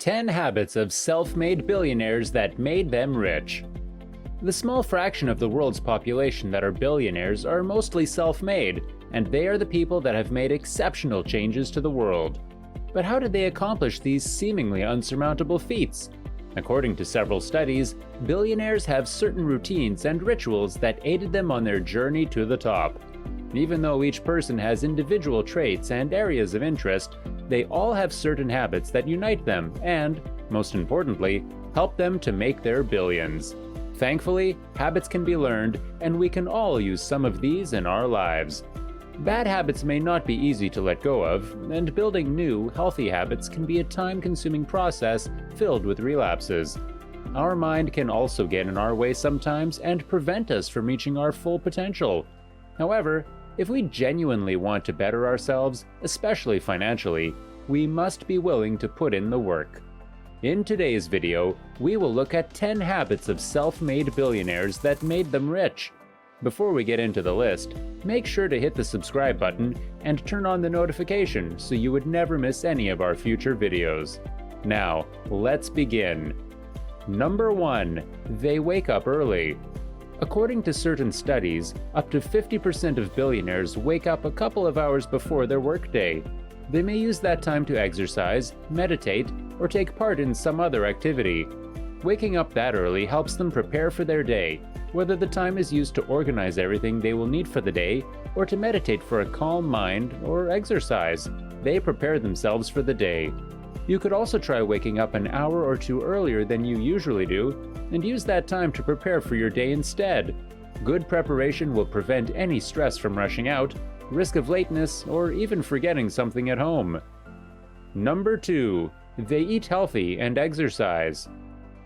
10 habits of self-made billionaires that made them rich. The small fraction of the world's population that are billionaires are mostly self-made, and they are the people that have made exceptional changes to the world. But how did they accomplish these seemingly unsurmountable feats? According to several studies, billionaires have certain routines and rituals that aided them on their journey to the top. Even though each person has individual traits and areas of interest, they all have certain habits that unite them and, most importantly, help them to make their billions. Thankfully, habits can be learned, and we can all use some of these in our lives. Bad habits may not be easy to let go of, and building new, healthy habits can be a time-consuming process filled with relapses. Our mind can also get in our way sometimes and prevent us from reaching our full potential. However, if we genuinely want to better ourselves, especially financially, we must be willing to put in the work. In today's video, we will look at 10 habits of self-made billionaires that made them rich. Before we get into the list, make sure to hit the subscribe button and turn on the notification so you would never miss any of our future videos. Now, let's begin. Number 1. They wake up early. According to certain studies, up to 50% of billionaires wake up a couple of hours before their workday. They may use that time to exercise, meditate, or take part in some other activity. Waking up that early helps them prepare for their day, whether the time is used to organize everything they will need for the day, or to meditate for a calm mind, or exercise. They prepare themselves for the day. You could also try waking up an hour or two earlier than you usually do, and use that time to prepare for your day instead. Good preparation will prevent any stress from rushing out, risk of lateness, or even forgetting something at home. Number 2. They eat healthy and exercise.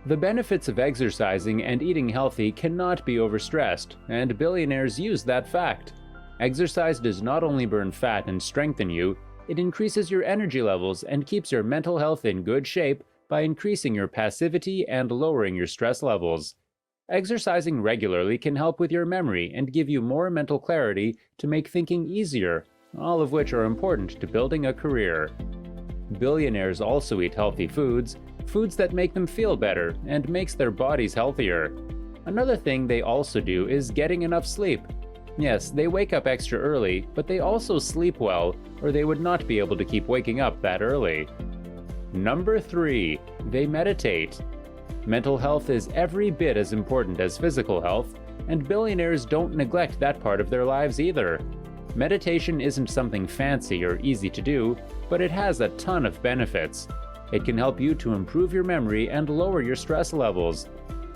The benefits of exercising and eating healthy cannot be overstressed, and billionaires use that fact. Exercise does not only burn fat and strengthen you, it increases your energy levels and keeps your mental health in good shape by increasing your passivity and lowering your stress levels. Exercising regularly can help with your memory and give you more mental clarity to make thinking easier, all of which are important to building a career. Billionaires also eat healthy foods that make them feel better and makes their bodies healthier. Another thing they also do is getting enough sleep. Yes, they wake up extra early, but they also sleep well, or they would not be able to keep waking up that early. Number 3. They meditate. Mental health is every bit as important as physical health, and billionaires don't neglect that part of their lives either. Meditation isn't something fancy or easy to do, but it has a ton of benefits. It can help you to improve your memory and lower your stress levels.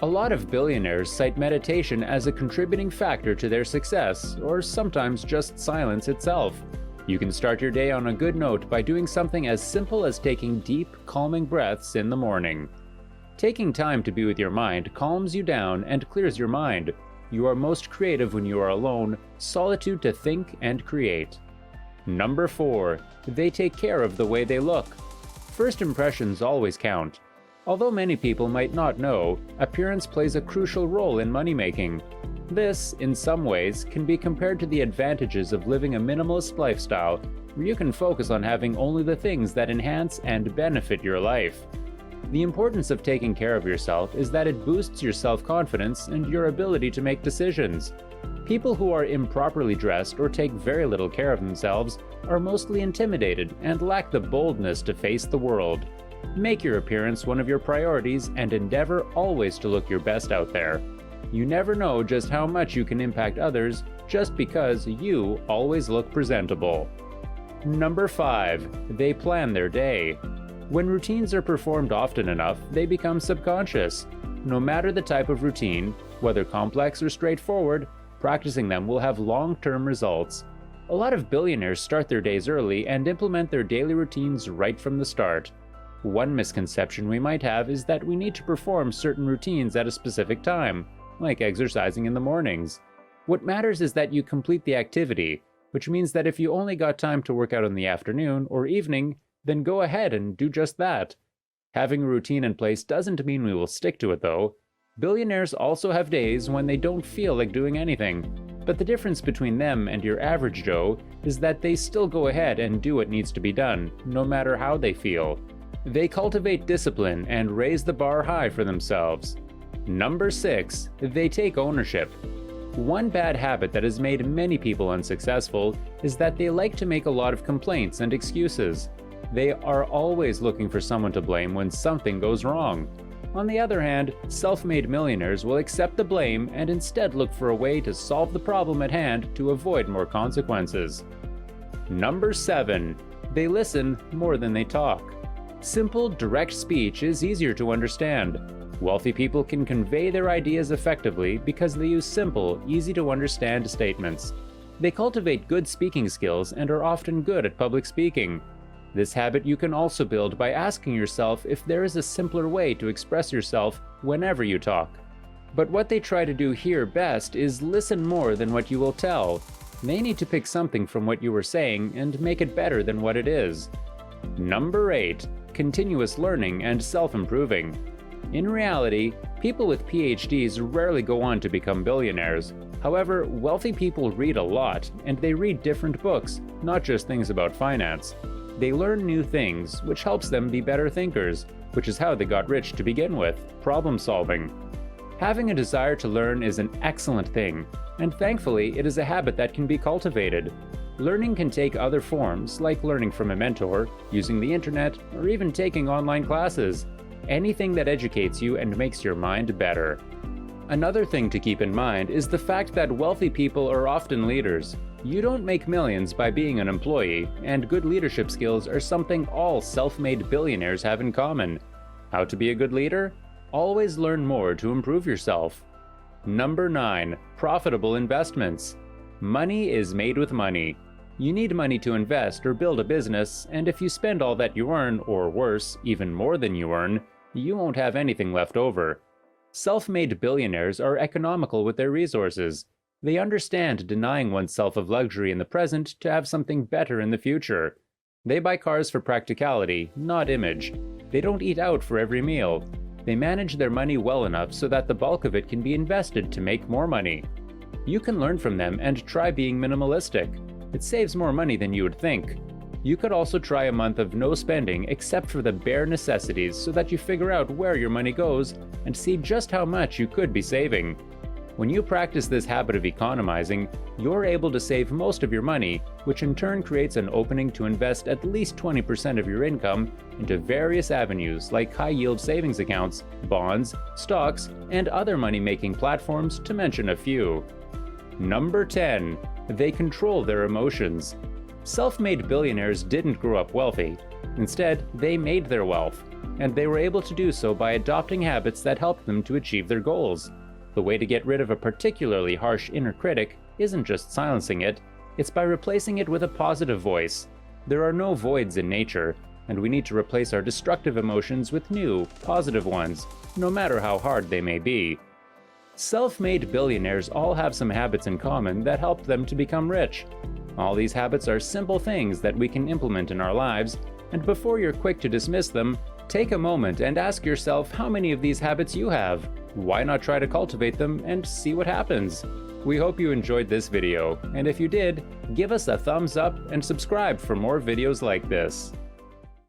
A lot of billionaires cite meditation as a contributing factor to their success, or sometimes just silence itself. You can start your day on a good note by doing something as simple as taking deep, calming breaths in the morning. Taking time to be with your mind calms you down and clears your mind. You are most creative when you are alone, solitude to think and create. Number 4. They take care of the way they look. First impressions always count. Although many people might not know, appearance plays a crucial role in money-making. This, in some ways, can be compared to the advantages of living a minimalist lifestyle, where you can focus on having only the things that enhance and benefit your life. The importance of taking care of yourself is that it boosts your self-confidence and your ability to make decisions. People who are improperly dressed or take very little care of themselves are mostly intimidated and lack the boldness to face the world. Make your appearance one of your priorities and endeavor always to look your best out there. You never know just how much you can impact others just because you always look presentable. Number 5. They plan their day. When routines are performed often enough, they become subconscious. No matter the type of routine, whether complex or straightforward, practicing them will have long-term results. A lot of billionaires start their days early and implement their daily routines right from the start. One misconception we might have is that we need to perform certain routines at a specific time, like exercising in the mornings. What matters is that you complete the activity, which means that if you only got time to work out in the afternoon or evening, then go ahead and do just that. Having a routine in place doesn't mean we will stick to it though. Billionaires also have days when they don't feel like doing anything, but the difference between them and your average Joe is that they still go ahead and do what needs to be done, no matter how they feel. They cultivate discipline and raise the bar high for themselves. Number 6. They take ownership. One bad habit that has made many people unsuccessful is that they like to make a lot of complaints and excuses. They are always looking for someone to blame when something goes wrong. On the other hand, self-made millionaires will accept the blame and instead look for a way to solve the problem at hand to avoid more consequences. Number 7. They listen more than they talk. Simple, direct speech is easier to understand. Wealthy people can convey their ideas effectively because they use simple, easy-to-understand statements. They cultivate good speaking skills and are often good at public speaking. This habit you can also build by asking yourself if there is a simpler way to express yourself whenever you talk. But what they try to do here best is listen more than what you will tell. They need to pick something from what you were saying and make it better than what it is. Number 8. Continuous learning and self-improving. In reality, people with PhDs rarely go on to become billionaires. However, wealthy people read a lot, and they read different books, not just things about finance. They learn new things, which helps them be better thinkers, which is how they got rich to begin with, problem solving. Having a desire to learn is an excellent thing, and thankfully it is a habit that can be cultivated. Learning can take other forms, like learning from a mentor, using the internet, or even taking online classes. Anything that educates you and makes your mind better. Another thing to keep in mind is the fact that wealthy people are often leaders. You don't make millions by being an employee, and good leadership skills are something all self-made billionaires have in common. How to be a good leader? Always learn more to improve yourself. Number 9. Profitable investments. Money is made with money. You need money to invest or build a business, and if you spend all that you earn, or worse, even more than you earn, you won't have anything left over. Self-made billionaires are economical with their resources. They understand denying oneself of luxury in the present to have something better in the future. They buy cars for practicality, not image. They don't eat out for every meal. They manage their money well enough so that the bulk of it can be invested to make more money. You can learn from them and try being minimalistic. It saves more money than you would think. You could also try a month of no spending except for the bare necessities so that you figure out where your money goes and see just how much you could be saving. When you practice this habit of economizing, you're able to save most of your money, which in turn creates an opening to invest at least 20% of your income into various avenues like high-yield savings accounts, bonds, stocks, and other money-making platforms, to mention a few. Number 10. They control their emotions. Self-made billionaires didn't grow up wealthy. Instead, they made their wealth, and they were able to do so by adopting habits that helped them to achieve their goals. The way to get rid of a particularly harsh inner critic isn't just silencing it, it's by replacing it with a positive voice. There are no voids in nature, and we need to replace our destructive emotions with new, positive ones, no matter how hard they may be. Self-made billionaires all have some habits in common that helped them to become rich. All these habits are simple things that we can implement in our lives, and before you're quick to dismiss them, take a moment and ask yourself how many of these habits you have. Why not try to cultivate them and see what happens? We hope you enjoyed this video, and if you did, give us a thumbs up and subscribe for more videos like this.